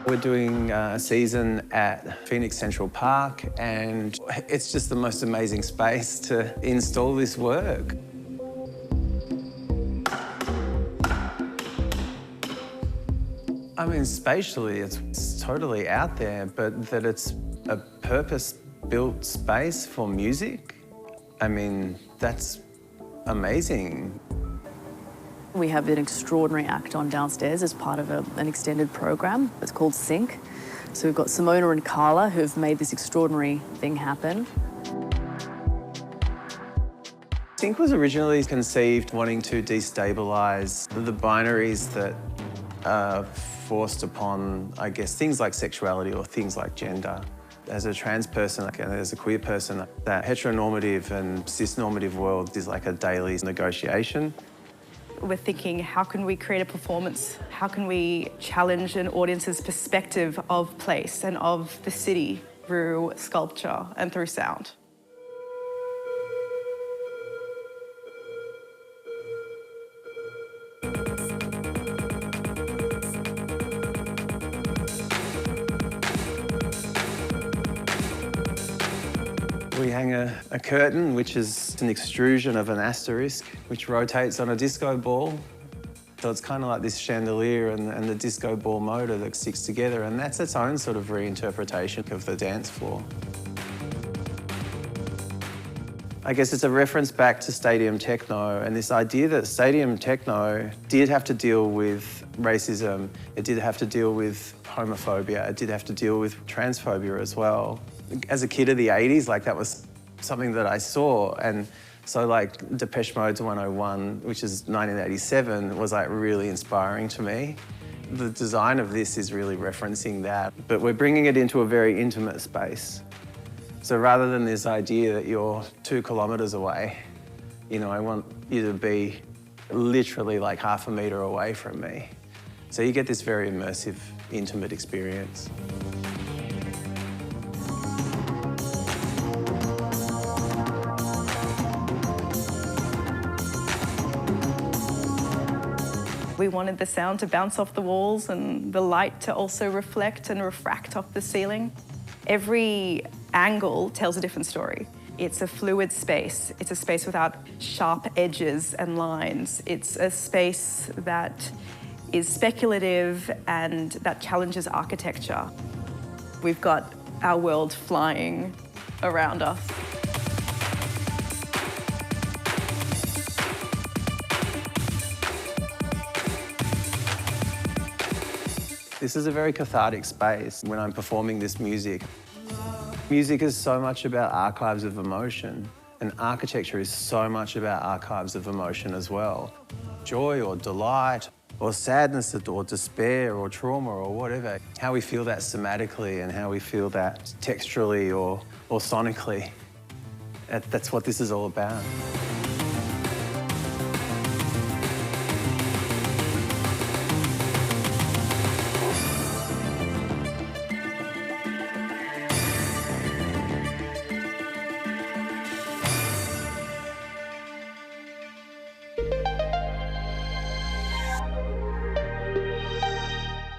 We're doing a season at Phoenix Central Park, and it's just the most amazing space to install this work. I mean, spatially, it's totally out there, but that it's a purpose-built space for music, I mean, that's amazing. We have an extraordinary act on downstairs as part of an extended program. It's called Sync. So we've got Simona and Carla who've made this extraordinary thing happen. Sync was originally conceived wanting to destabilise the binaries that are forced upon, I guess, things like sexuality or things like gender. As a trans person and as a queer person, that heteronormative and cisnormative world is like a daily negotiation. We're thinking, how can we create a performance? How can we challenge an audience's perspective of place and of the city through sculpture and through sound? We hang a curtain, which is an extrusion of an asterisk, which rotates on a disco ball. So it's kind of like this chandelier and the disco ball motor that sticks together, and that's its own sort of reinterpretation of the dance floor. I guess it's a reference back to stadium techno and this idea that stadium techno did have to deal with racism, it did have to deal with homophobia, it did have to deal with transphobia as well. As a kid of the 80s, like that was something that I saw, and so like Depeche Mode's 101, which is 1987, was like really inspiring to me. The design of this is really referencing that, but we're bringing it into a very intimate space. So rather than this idea that you're 2 kilometres away, you know, I want you to be literally like half a metre away from me. So you get this very immersive, intimate experience. We wanted the sound to bounce off the walls and the light to also reflect and refract off the ceiling. Every angle tells a different story. It's a fluid space. It's a space without sharp edges and lines. It's a space that is speculative and that challenges architecture. We've got our world flying around us. This is a very cathartic space when I'm performing this music. Music is so much about archives of emotion, and architecture is so much about archives of emotion as well. Joy or delight, or sadness or despair or trauma or whatever. How we feel that somatically and how we feel that texturally or sonically. That's what this is all about.